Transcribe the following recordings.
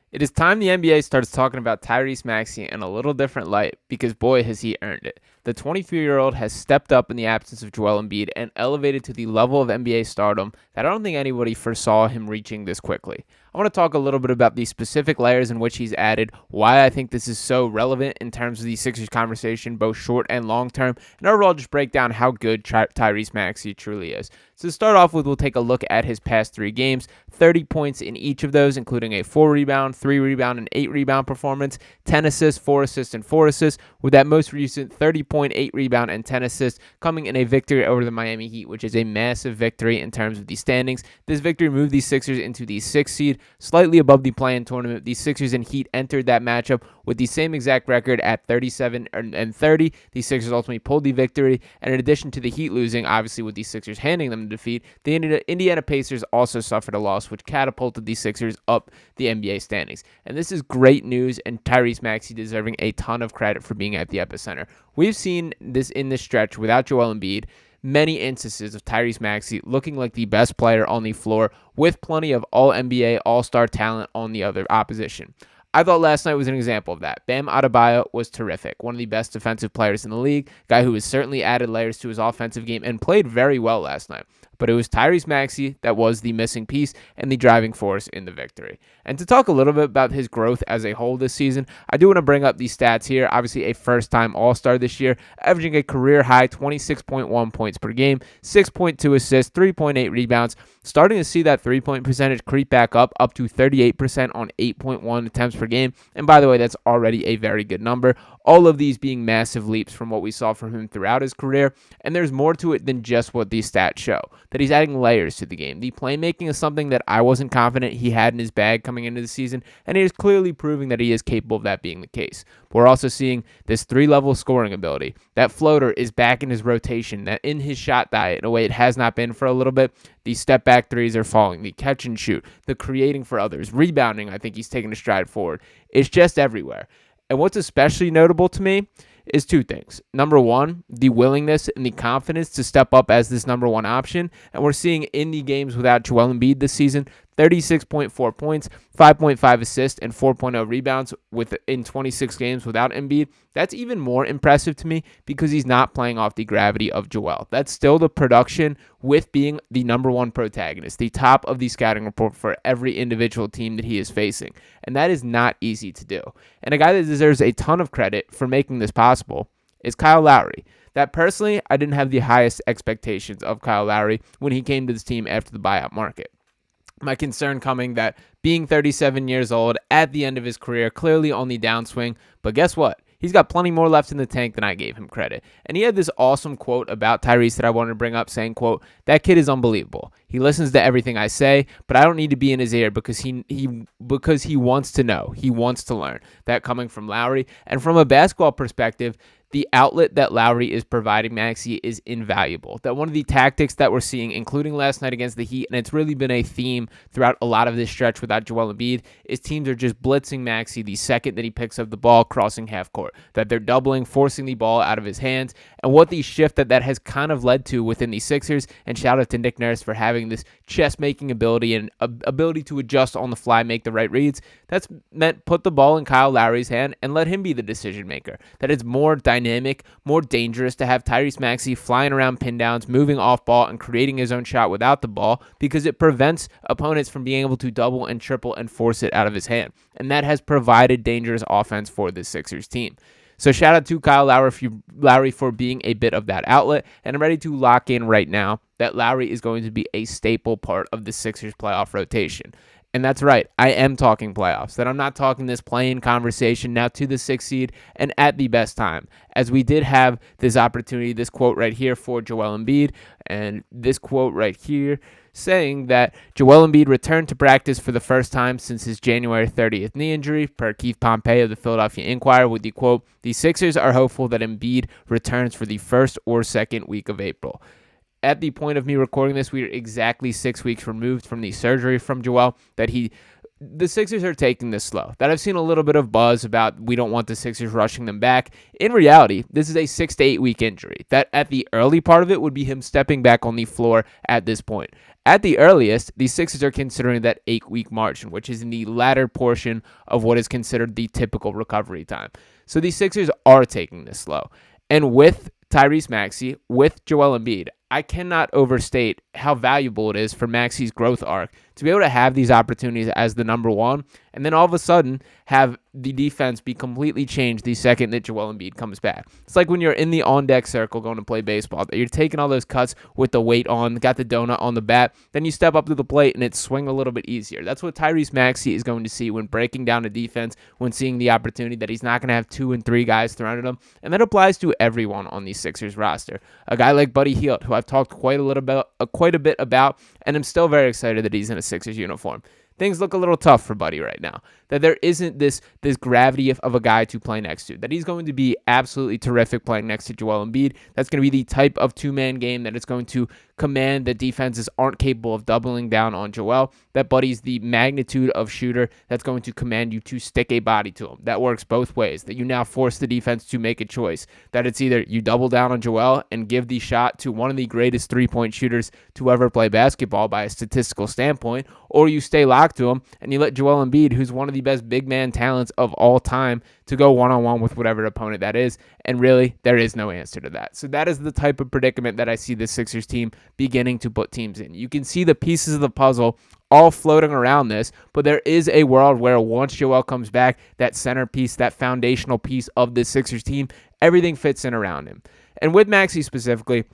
It is time the NBA starts talking about Tyrese Maxey in a little different light because boy has he earned it. The 24-year-old has stepped up in the absence of Joel Embiid and elevated to the level of NBA stardom that I don't think anybody foresaw him reaching this quickly. I want to talk a little bit about the specific layers in which he's added, why I think this is so relevant in terms of the Sixers conversation, both short and long term, and overall just break down how good Tyrese Maxey truly is. So to start off with, we'll take a look at his past 3 games, 30 points in each of those, including a 4-rebound, 3-rebound, and 8-rebound performance, 10 assists, 4 assists, and 4 assists, with that most recent 30-point, 8-rebound, and 10 assists coming in a victory over the Miami Heat, which is a massive victory in terms of the standings. This victory moved the Sixers into the 6th seed, slightly above the play-in tournament. The Sixers and Heat entered that matchup with the same exact record at 37 and 30. The Sixers ultimately pulled the victory, and in addition to the Heat losing, obviously with the Sixers handing them the defeat, the Indiana Pacers also suffered a loss, which catapulted the Sixers up the NBA standings. And this is great news, and Tyrese Maxey deserving a ton of credit for being at the epicenter. We've seen this in this stretch without Joel Embiid, many instances of Tyrese Maxey looking like the best player on the floor with plenty of all-NBA, all-star talent on the other opposition. I thought last night was an example of that. Bam Adebayo was terrific, one of the best defensive players in the league, guy who has certainly added layers to his offensive game and played very well last night. But it was Tyrese Maxey that was the missing piece and the driving force in the victory. And to talk a little bit about his growth as a whole this season, I do want to bring up these stats here. Obviously, a first-time All-Star this year, averaging a career-high 26.1 points per game, 6.2 assists, 3.8 rebounds, starting to see that three-point percentage creep back up to 38% on 8.1 attempts per game. And by the way, that's already a very good number. All of these being massive leaps from what we saw from him throughout his career. And there's more to it than just what these stats show, that he's adding layers to the game. The playmaking is something that I wasn't confident he had in his bag coming into the season, and he is clearly proving that he is capable of that being the case. We're also seeing this 3-level scoring ability. That floater is back in his rotation, that in his shot diet in a way it has not been for a little bit. The step back threes are falling, the catch and shoot, the creating for others, rebounding, I think he's taking a stride forward. It's just everywhere. And what's especially notable to me is 2 things. Number one, the willingness and the confidence to step up as this number 1 option. And we're seeing in the games without Joel Embiid this season, 36.4 points, 5.5 assists, and 4.0 rebounds in 26 games without Embiid. That's even more impressive to me because he's not playing off the gravity of Joel. That's still the production with being the number 1 protagonist, the top of the scouting report for every individual team that he is facing. And that is not easy to do. And a guy that deserves a ton of credit for making this possible is Kyle Lowry. That personally, I didn't have the highest expectations of Kyle Lowry when he came to this team after the buyout market. My concern coming that being 37 years old at the end of his career, clearly on the downswing, but guess what? He's got plenty more left in the tank than I gave him credit. And he had this awesome quote about Tyrese that I wanted to bring up saying, quote, "That kid is unbelievable. He listens to everything I say, but I don't need to be in his ear because he wants to know. He wants to learn." That coming from Lowry. And from a basketball perspective, the outlet that Lowry is providing Maxey is invaluable. That one of the tactics that we're seeing, including last night against the Heat, and it's really been a theme throughout a lot of this stretch without Joel Embiid, is teams are just blitzing Maxey the second that he picks up the ball crossing half court. That they're doubling, forcing the ball out of his hands, and what the shift that has kind of led to within the Sixers, and shout out to Nick Nurse for having this chess-making ability and ability to adjust on the fly, make the right reads. That's meant put the ball in Kyle Lowry's hand and let him be the decision maker. That it's more dynamic, more dangerous to have Tyrese Maxey flying around pin downs, moving off ball, and creating his own shot without the ball because it prevents opponents from being able to double and triple and force it out of his hand. And that has provided dangerous offense for the Sixers team. So shout out to Kyle Lowry for being a bit of that outlet, and I'm ready to lock in right now that Lowry is going to be a staple part of the Sixers playoff rotation. And that's right, I am talking playoffs, that I'm not talking this play-in conversation now to the 6th seed and at the best time, as we did have this opportunity, this quote right here for Joel Embiid, and this quote right here saying that Joel Embiid returned to practice for the first time since his January 30th knee injury, per Keith Pompey of the Philadelphia Inquirer, with the quote, "The Sixers are hopeful that Embiid returns for the first or second week of April." at the point of me recording this, we are exactly 6 weeks removed from the surgery from Joel the Sixers are taking this slow. That I've seen a little bit of buzz about we don't want the Sixers rushing them back. In reality, this is a 6 to 8 week injury. That at the early part of it would be him stepping back on the floor at this point. At the earliest, the Sixers are considering that 8-week margin, which is in the latter portion of what is considered the typical recovery time. So the Sixers are taking this slow. And with Tyrese Maxey, with Joel Embiid, I cannot overstate how valuable it is for Maxey's growth arc to be able to have these opportunities as the number one, and then all of a sudden have the defense be completely changed the second that Joel Embiid comes back. It's like when you're in the on-deck circle going to play baseball, that you're taking all those cuts with the weight on, got the donut on the bat, then you step up to the plate and it's swing a little bit easier. That's what Tyrese Maxey is going to see when breaking down a defense, when seeing the opportunity that he's not going to have 2 and 3 guys thrown at him, and that applies to everyone on the Sixers roster. A guy like Buddy Hield, who I've talked quite a bit about, and I'm still very excited that he's in a Sixers uniform. Things look a little tough for Buddy right now. That there isn't this gravity of a guy to play next to. That he's going to be absolutely terrific playing next to Joel Embiid. That's going to be the type of two-man game that is going to command that defenses aren't capable of doubling down on Joel. That Buddy's the magnitude of shooter that's going to command you to stick a body to him. That works both ways. That you now force the defense to make a choice. That it's either you double down on Joel and give the shot to one of the greatest three-point shooters to ever play basketball by a statistical standpoint, or you stay locked to him and you let Joel Embiid, who's one of the best big man talents of all time, to go one-on-one with whatever opponent that is. And really, there is no answer to that. So that is the type of predicament that I see the Sixers team beginning to put teams in. You can see the pieces of the puzzle all floating around this, but there is a world where once Joel comes back, that centerpiece, that foundational piece of this Sixers team, everything fits in around him. And with Maxey specifically,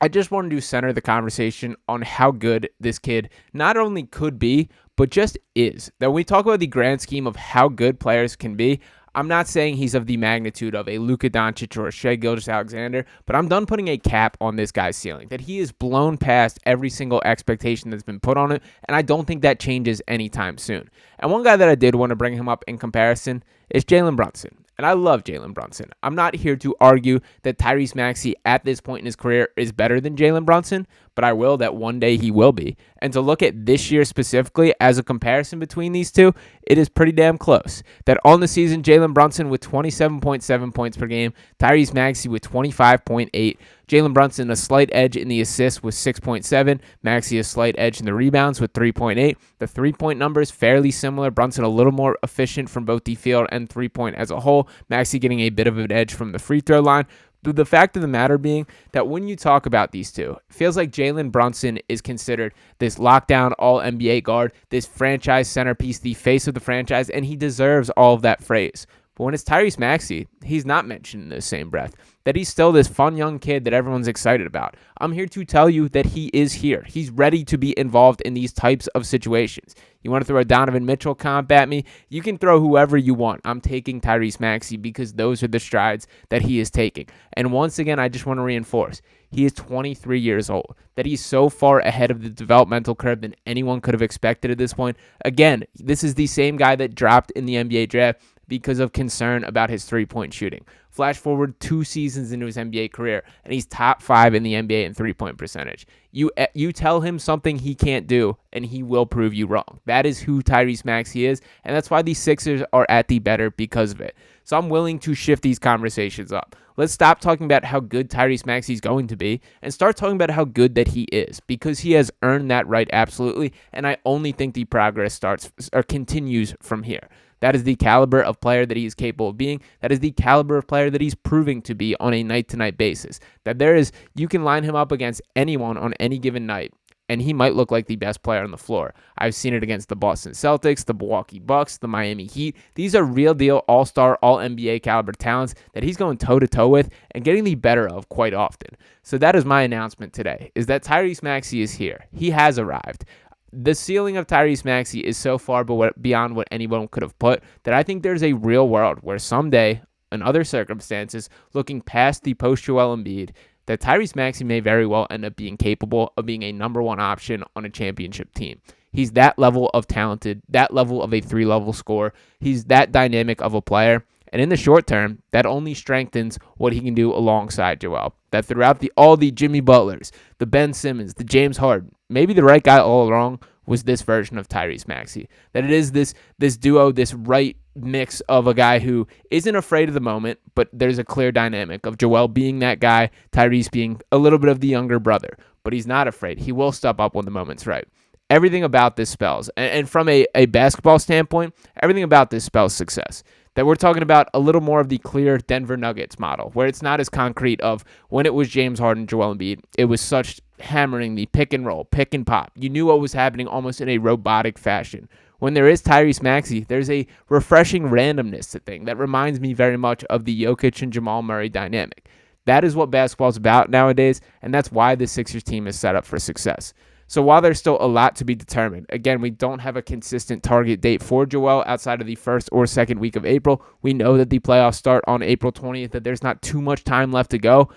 I just wanted to center the conversation on how good this kid not only could be, but just is. That when we talk about the grand scheme of how good players can be, I'm not saying he's of the magnitude of a Luka Doncic or a Shai Gilgeous-Alexander, but I'm done putting a cap on this guy's ceiling. That he is blown past every single expectation that's been put on it, and I don't think that changes anytime soon. And one guy that I did want to bring him up in comparison is Jaylen Brunson. And I love Jaylen Brunson. I'm not here to argue that Tyrese Maxey at this point in his career is better than Jaylen Brunson, but I will that one day he will be. And to look at this year specifically as a comparison between these two, it is pretty damn close. That on the season, Jaylen Brunson with 27.7 points per game, Tyrese Maxey with 25.8. Jaylen Brunson a slight edge in the assists with 6.7. Maxey a slight edge in the rebounds with 3.8. The three-point numbers fairly similar. Brunson a little more efficient from both the field and three-point as a whole. Maxey getting a bit of an edge from the free throw line. The fact of the matter being that when you talk about these two, it feels like Jaylen Brunson is considered this lockdown all-NBA guard, this franchise centerpiece, the face of the franchise, and he deserves all of that praise. But when it's Tyrese Maxey, he's not mentioned in the same breath. That he's still this fun young kid that everyone's excited about. I'm here to tell you that he is here. He's ready to be involved in these types of situations. You want to throw a Donovan Mitchell comp at me? You can throw whoever you want. I'm taking Tyrese Maxey because those are the strides that he is taking. And once again, I just want to reinforce, he is 23 years old. That he's so far ahead of the developmental curve than anyone could have expected at this point. Again, this is the same guy that dropped in the NBA draft because of concern about his three-point shooting. Flash forward 2 seasons into his NBA career, and he's top 5 in the NBA in three-point percentage. You tell him something he can't do, and he will prove you wrong. That is who Tyrese Maxey is, and that's why the Sixers are at the better because of it. So I'm willing to shift these conversations up. Let's stop talking about how good Tyrese Maxey is going to be and start talking about how good that he is, because he has earned that right absolutely, and I only think the progress starts or continues from here. That is the caliber of player that he is capable of being. That is the caliber of player that he's proving to be on a night-to-night basis. That you can line him up against anyone on any given night, and he might look like the best player on the floor. I've seen it against the Boston Celtics, the Milwaukee Bucks, the Miami Heat. These are real deal all-star, all-NBA caliber talents that he's going toe-to-toe with and getting the better of quite often. So that is my announcement today, is that Tyrese Maxey is here. He has arrived. The ceiling of Tyrese Maxey is so far beyond what anyone could have put that I think there's a real world where someday, in other circumstances, looking past the post-Joel Embiid, that Tyrese Maxey may very well end up being capable of being a number one option on a championship team. He's that level of talented, that level of a 3-level scorer. He's that dynamic of a player. And in the short term, that only strengthens what he can do alongside Joel. That throughout all the Jimmy Butlers, the Ben Simmons, the James Harden, maybe the right guy all along was this version of Tyrese Maxey. That it is this duo, this right mix of a guy who isn't afraid of the moment, but there's a clear dynamic of Joel being that guy, Tyrese being a little bit of the younger brother, but he's not afraid. He will step up when the moment's right. Everything about this spells, and from a basketball standpoint, everything about this spells success. That we're talking about a little more of the clear Denver Nuggets model, where it's not as concrete of when it was James Harden, Joel Embiid, it was such hammering the pick and roll, pick and pop. You knew what was happening almost in a robotic fashion. When there is Tyrese Maxey, there's a refreshing randomness to thing that reminds me very much of the Jokic and Jamal Murray dynamic. That is what basketball's about nowadays, and that's why the Sixers team is set up for success. So while there's still a lot to be determined, again, we don't have a consistent target date for Joel outside of the first or second week of April. We know that the playoffs start on April 20th, that there's not too much time left to go.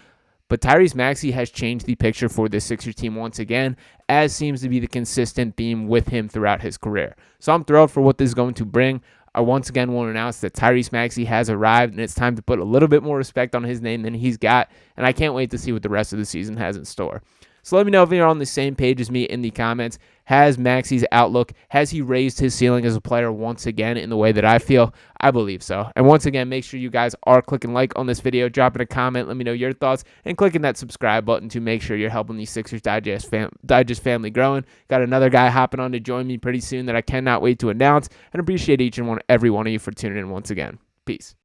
But Tyrese Maxey has changed the picture for the Sixers team once again, as seems to be the consistent theme with him throughout his career. So I'm thrilled for what this is going to bring. I once again want to announce that Tyrese Maxey has arrived, and it's time to put a little bit more respect on his name than he's got, and I can't wait to see what the rest of the season has in store. So let me know if you're on the same page as me in the comments. Has Maxey's outlook, has he raised his ceiling as a player once again in the way that I feel? I believe so. And once again, make sure you guys are clicking like on this video, dropping a comment, let me know your thoughts, and clicking that subscribe button to make sure you're helping the Sixers Digest family growing. Got another guy hopping on to join me pretty soon that I cannot wait to announce, and appreciate each and every one of you for tuning in once again. Peace.